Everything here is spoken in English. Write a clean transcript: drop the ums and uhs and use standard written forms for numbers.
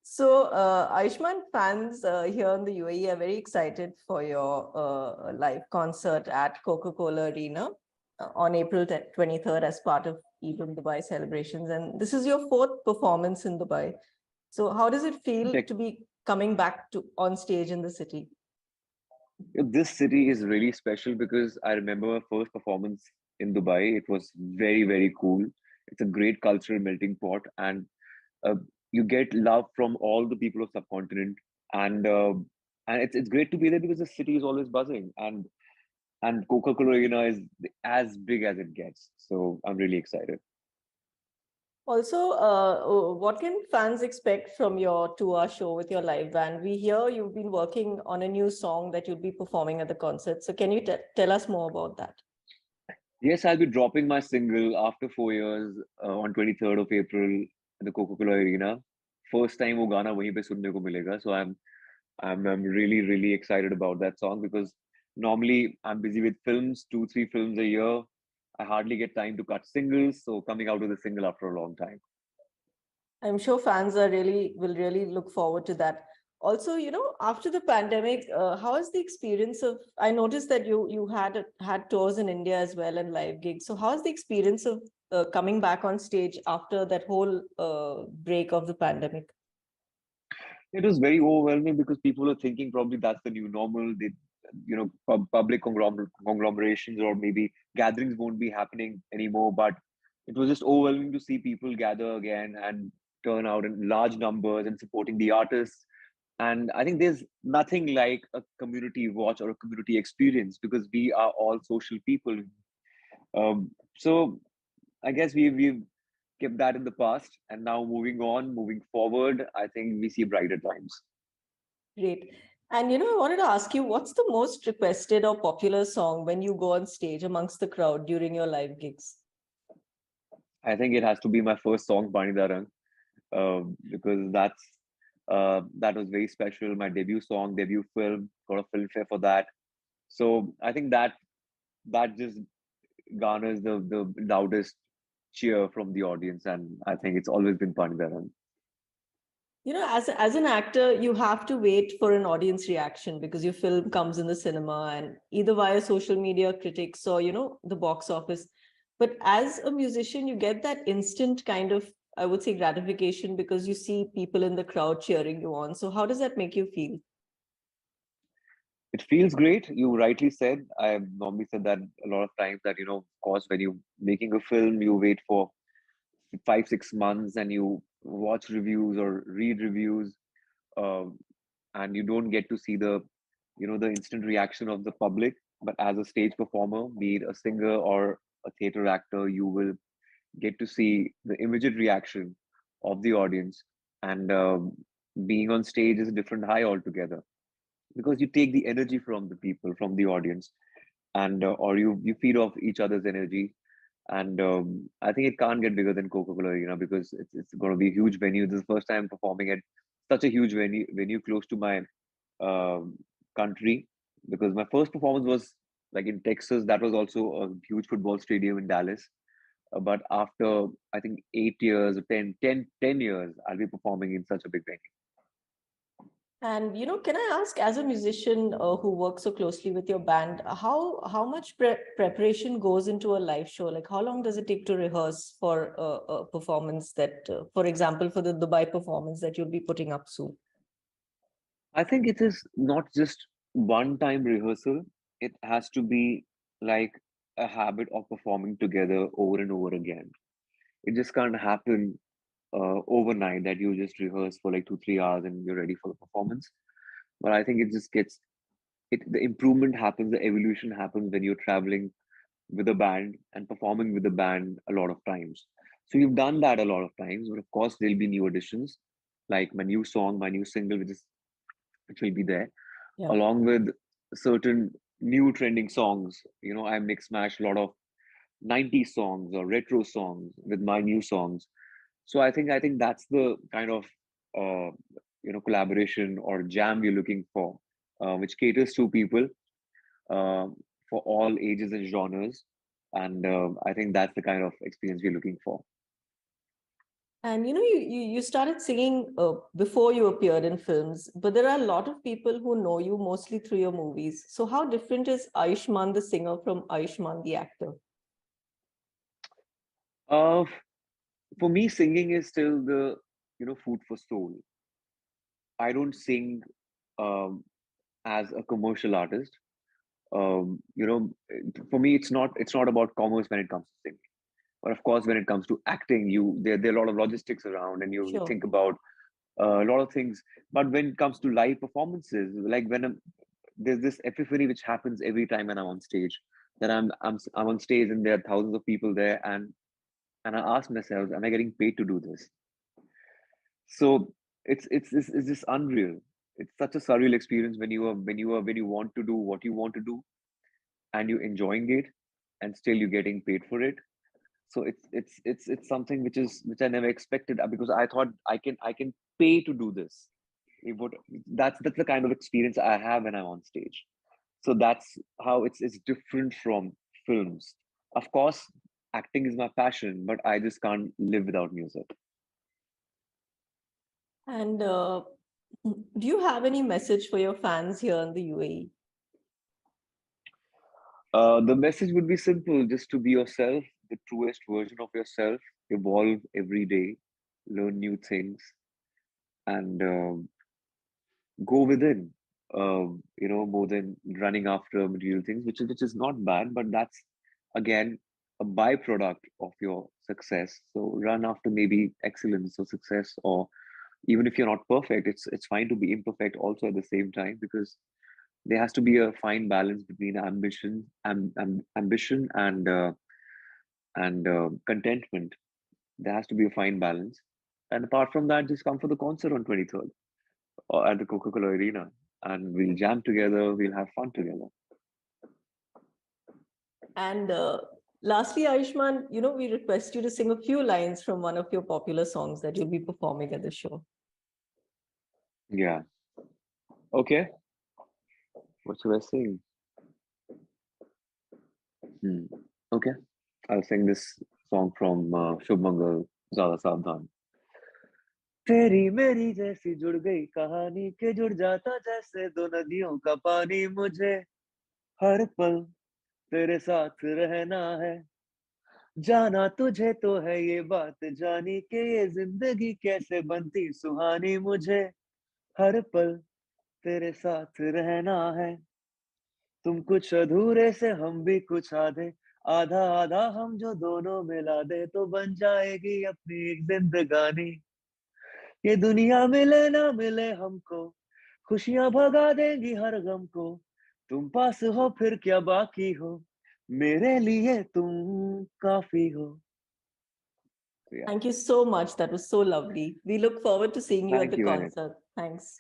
Ayushmann fans here in the UAE are very excited for your live concert at Coca-Cola Arena on April 23rd as part of Eid Dubai celebrations. And this is your fourth performance in Dubai. So how does it feel to be coming back to on stage in the city? This city is really special because I remember my first performance in Dubai. It was very, very cool. It's a great cultural melting pot, and uh, you get love from all the people of subcontinent, and it's great to be there because the city is always buzzing, and Coca-Cola Arena is as big as it gets. So I'm really excited. Also, what can fans expect from your 2-hour show with your live band? We hear you've been working on a new song that you'll be performing at the concert. So can you tell us more about that? Yes, I'll be dropping my single after 4 years on 23rd of April at the Coca-Cola Arena. First time वो गाना वहीं पे सुनने को मिलेगा. So I'm really, really excited about that song because normally I'm busy with films, 2, 3 films a year. I hardly get time to cut singles, so coming out with a single after a long time. I'm sure fans are will really look forward to that. Also, after the pandemic, how is the experience of? I noticed that you had tours in India as well and live gigs. So, how is the experience of coming back on stage after that whole break of the pandemic? It was very overwhelming because people are thinking probably that's the new normal. Public conglomerations or maybe gatherings won't be happening anymore. But it was just overwhelming to see people gather again and turn out in large numbers and supporting the artists. And I think there's nothing like a community watch or a community experience because we are all social people. So I guess we've kept that in the past, and now moving forward, I think we see brighter times. Great. And I wanted to ask you, what's the most requested or popular song when you go on stage amongst the crowd during your live gigs? I think it has to be my first song, Pani Da Rang, because that was very special. My debut song, debut film, got a filmfare for that. So I think that just garners the loudest cheer from the audience, and I think it's always been Pani Da Rang. As an actor, you have to wait for an audience reaction because your film comes in the cinema and either via social media critics or, the box office. But as a musician, you get that instant kind of, I would say, gratification because you see people in the crowd cheering you on. So how does that make you feel? It feels great. You rightly said. I have normally said that a lot of times that, of course, when you're making a film, you wait for 5, 6 months and you watch reviews or read reviews, uh, and you don't get to see the instant reaction of the public. But as a stage performer, be it a singer or a theater actor, you will get to see the immediate reaction of the audience. And being on stage is a different high altogether because you take the energy from the people, from the audience, and or you feed off each other's energy. And I think it can't get bigger than Coca-Cola Arena because it's going to be a huge venue. This is the first time performing at such a huge venue close to my um, country. Because my first performance was like in Texas. That was also a huge football stadium in Dallas. But after I think 8 years or 10 years, I'll be performing in such a big venue. And can I ask, as a musician who works so closely with your band, how much preparation goes into a live show? Like, how long does it take to rehearse for a performance that, for example, for the Dubai performance that you'll be putting up soon? I think it is not just one time rehearsal. It has to be like a habit of performing together over and over again. It just can't happen overnight that you just rehearse for like 2, 3 hours and you're ready for the performance. But I think it just gets it. The improvement happens, the evolution happens when you're traveling with a band and performing with the band a lot of times. So you've done that a lot of times, but of course there'll be new additions, like my new song, my new single, which will be there, Yeah. along with certain new trending songs. I mix mash a lot of 90s songs or retro songs with my new songs. So I think that's the kind of uh, collaboration or jam we're looking for, which caters to people uh, for all ages and genres. And I think that's the kind of experience we're looking for. And you started singing before you appeared in films, but there are a lot of people who know you mostly through your movies. So how different is Ayushmann the singer from Ayushmann the actor? Uh, for me, singing is still the food for soul. I don't sing um, as a commercial artist. For me, it's not about commerce when it comes to singing. But of course, when it comes to acting, there are a lot of logistics around, and you Sure. think about a lot of things. But when it comes to live performances, like there's this epiphany which happens every time when I'm on stage. That I'm on stage and there are thousands of people there, and I ask myself, am I getting paid to do this? So it's just unreal. It's such a surreal experience when you want to do what you want to do and you're enjoying it, and still you're getting paid for it. So it's something which I never expected, because I thought I can pay to do this. It would, that's the kind of experience I have when I'm on stage. So that's how it's different from films. Of course, acting is my passion, but I just can't live without music. And do you have any message for your fans here in the UAE? The message would be simple: just to be yourself, the truest version of yourself, evolve every day, learn new things, and go within. More than running after material things, which is not bad, but that's again a byproduct of your success. So run after maybe excellence or success, or even if you're not perfect, it's fine to be imperfect also at the same time, because there has to be a fine balance between ambition and contentment. There has to be a fine balance. And apart from that, just come for the concert on 23rd or at the Coca-Cola Arena, and we'll jam together. We'll have fun together. And lastly, Ayushmann, we request you to sing a few lines from one of your popular songs that you'll be performing at the show. Yeah. Okay. What should I sing? Hmm. Okay. I'll sing this song from Shubh Mangal, Zyada Savdhan. तेरी मेरी जैसी जुड़ गई कहानी के जुड़ जाता जैसे दो नदियों का पानी मुझे हर पल तेरे साथ रहना है जाना तुझे तो है ये बात जानी के ये जिंदगी कैसे बनती सुहानी मुझे हर पल तेरे साथ रहना है तुम कुछ अधूरे से हम भी कुछ आधे आधा आधा हम जो दोनों मिला दे तो बन जाएगी अपनी एक जिंदगानी ये दुनिया मिले ना मिले हमको खुशियां भगा देंगी हर गम को तुम पास हो फिर क्या बाकी हो मेरे लिए तुम काफी हो. So, yeah. Thank you so much. That was so lovely. We look forward to seeing you at Thank the you, Anit. concert. Thanks.